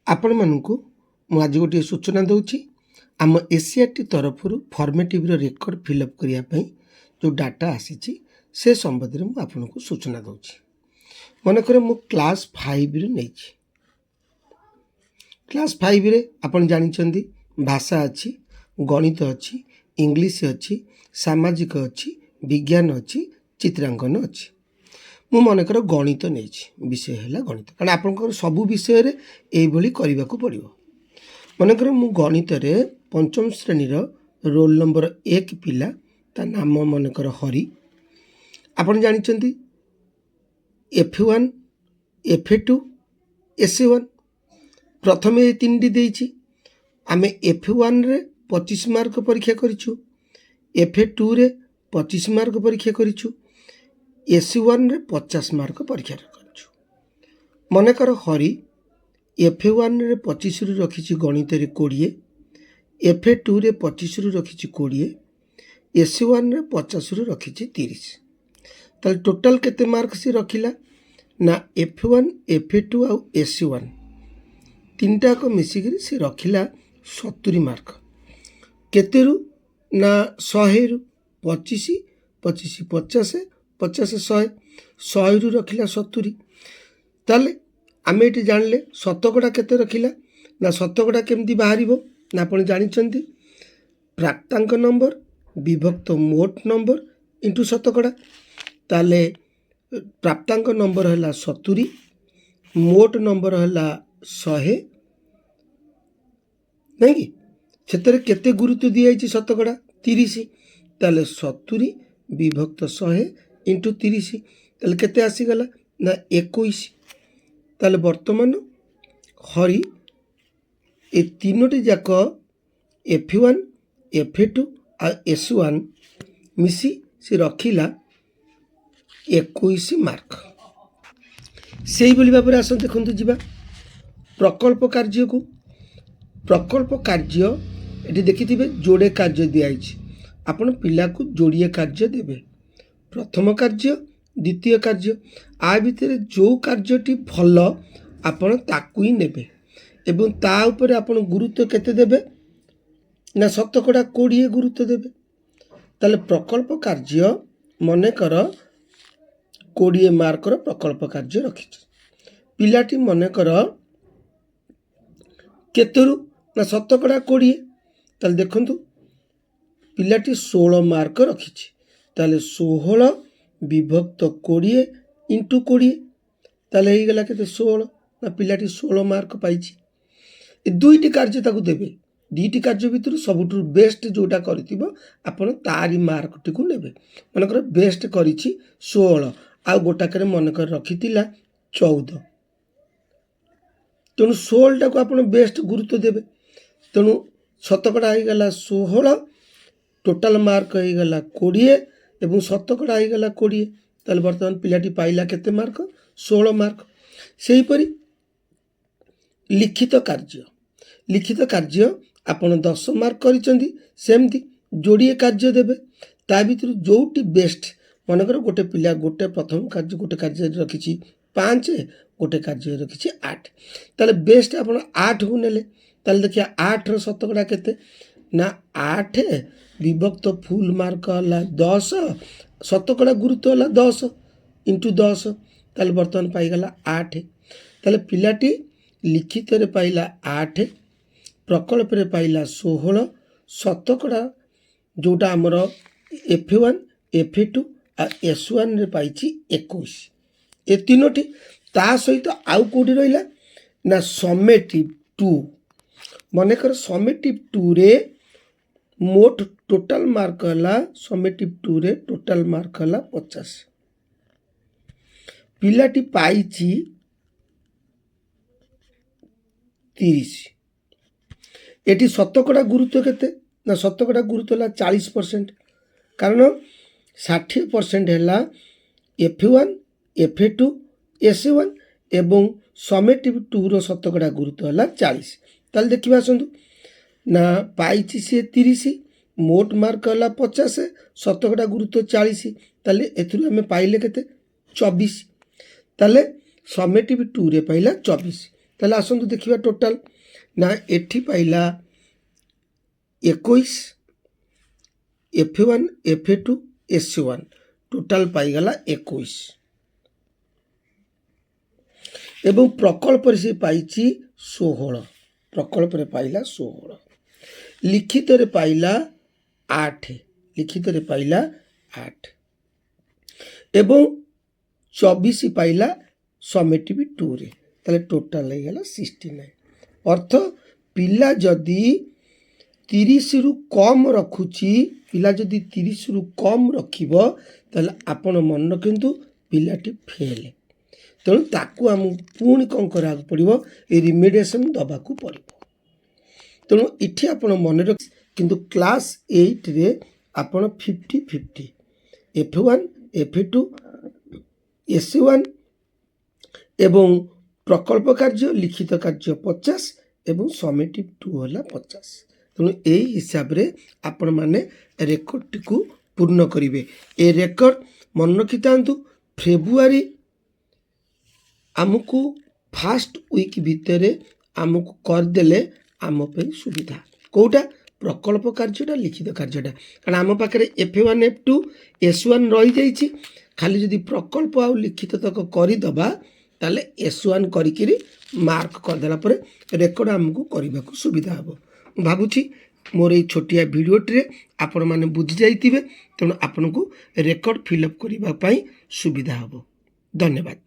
आपण मानकु मु आज गोटे सूचना दूची आम एसीआरटी तरफ फॉर्मेटिव रेकर्ड फिलअप करने जो डाटा आसी से संबंध में मुझे आपको सूचना दूची। मनकर मु क्लास 5 नहीं क्लास 5 रे आपण जानी भाषा अच्छी गणित अच्छी इंग्लिश अच्छी सामाजिक अच्छी विज्ञान अच्छी चित्रांकन अच्छी मु मनकर गणित नहीं विषय है गणित कारण आपंकर सबू विषय रे एभली करने को पड़ो। मनकर मु गणित रे पंचम श्रेणी रोल नंबर 1 पिला ता नाम मनकर हरि आपण जानी F1 F2 SC1 प्रथम ये तीन टी आम F1 रे 25 मार्क परीक्षा करिछु F2 रे 25 मार्क परीक्षा करिछु SC1 रे 50 मार्क परीक्षा करिछु। मनकर हरि F1 रे 25 रु रखिछि गणित रे 20 F2 रे 25 रु रखिछि 20 SC1 रे 50 रु रखिछि 30 ताल टोटल केते मार्क से रखिला ना F1 F2 आ SC1 तीनटा को मिसिकरी से रखिला 70 मार्क केतेरु ना 100 रु 25 25 50 50 100 100 रु रखिला 70 ताले आमे एटी जानले शतकड़ा केते रखिला ना शतकड़ा केमती बाहरिबो ना आपण जानिचंती प्राप्तांक नंबर विभक्त मोट नंबर इंटू शतकड़ा ताले प्राप्तांक नंबर है 70 मोट नंबर है 100 नहीं कि क्षेत्र केते गुरुत्व दिया शतकड़ा 30 ताले 70 विभक्त 100 इंटू 30 ताले केते आसीगला ना 21 ताले वर्तमान हरि ए तीनोटी जाक F1 F2 आ S1 मिसी से रखिला 21 मार्क से भाव में आस देखु जा प्रकल्प कार्य को प्रकल्प कार्य ये देखिए जोड़े कार्य दिखाई आपण पिला को जोड़िए कार्य देवे प्रथम कार्य द्वितीय कार्य आ भितर जो कार्यटी भल आपण ताकू ही नेबे एवं ता ऊपर आपण गुरुत्व केते देबे ना शतकड़ा 20 गुरुत्व देबे ताले प्रकल्प कार्य मने कर 20 मार्कर प्रकल्प कार्य रखी पिलाटी मने कर केतरु ना शतकड़ा 20 ताले देखंतु पिलाटी 16 मार्क रखी ताले 16 विभक्त 20 इंटू 20 ताले ही गला केते 16 ना पिलाटी 16 मार्क पाइछि। ए दुईटी कार्य ताकू देबे दुईटी कार्य भितर सबुठु बेस्ट जोटा करथिबो आपण तारी मार्क टिकु नेबे मनकर बेस्ट करिछि 16 आ गोटाकर मनकर रखिथिला 14 तेणु 16 टाको आपण बेस्ट गुरुत्व देबे तेणु शतकड़ा हो गला 16 टोटाल मार्क हो गला 20 एवं शतकड़ा हो गला 20 ताले वर्तमान पिलाटी पाइला केते मार्क 16 मार्क। सेही परी लिखित कार्य आपण 10 मार्क करिसेंती सेमती जोड़िए कार्य देबे ता भितर जोटी बेस्ट मनकर गोटे पिला गोटे प्रथम कार्य गोटे कार्य रखिछि 5 गोटे कार्य रखिछि 8 ताले बेस्ट आपण 8 को नेले ताले देखिया 8 रो शतकड़ा केते ना 8 विभक्त फुल मार्क हला 10 शतकड़ा गुरुत्व हला 10 इंटू 10 ताले वर्तमान पाई गला 8 ताले पिलाटी लिखित रे पाइला 8 प्रकल्प रे पाइला 16 शतकड़ा जोटा हमर F1 F2 आ S1 रे पाइछि 21 ए तीनोटी ता सहित आउ कोडी रहिला ना समेटिव 2 मनेकर समेटिव 2 रे मोट टोटल मार्क हला समेटिव 2 रे टोटल मार्क हला 50 पिलाटी पाइछि 30 एटी शतकड़ा गुरुत्व केते ना शतकड़ा गुरुत्व हला 40% कारण 60% है F1 F2 S1 एवं समेटिव 2 रो शतकड़ा गुरुत्व है 40 ताल देखिबा आसंतु ना पाइछि से 30 मोट मार्क है 50 शतकड़ा गुरुत्व 40 ताले एथुरु हमें पाइले केते 24 ताले समेटिव 2 रे पाइला 24 ताले आसतु देखिबा टोटाल ना एठी पाइला 21 F1 F2 SC1 टोटाल पाइगला 21 एवं प्रकल्प से पाइछि 16 प्रकल्प रे पाइला 16 लिखित रे पाइला 8 लिखित रे पाइला 8 एवं 24 पाइला समेटिव 2 रे ताले टोटाल हो गला 69 अर्थ पिला जदी 30 रु कम रखुची पिला जदी 30 रु कम रखिबो ताले आपण मन रखंतु पिलाटी फेल तेणु ताकू आम पुणी कौन करा पड़ो ये रिमेडिएशन दबाकू पड़ो तेणु इठी आपण मन रख किंतु क्लास 8 रे आपण 50-50 F1 F2 SC1 एवं प्रकल्प कार्य लिखित कार्य 50 एवं समेटिव 2 होला 50 तेणु यही हिसाब रे आपण माने रेकर्ड टी पूर्ण करिवे ए रेकर्ड मन रखि तांतु फेब्रुआरी आमको फास्ट वीक भितर आमको करदेले आम पे सुविधा कोटा प्रकल्प कार्यटा लिखित कार्यटा कारण आम पाखे F1 F2 S1 रही जाइए खाली जदि प्रकल्प आ लिखित तक करदबा ताले S1 करी मार्क करदेला पर रेकर्ड आमको करने को सुविधा हम भावुची मोर ये छोटिया भिडियोटे आपण मैंने बुझी जाइए तेणु आपन को रेकर्ड फिलअप करने सुविधा हम धन्यवाद।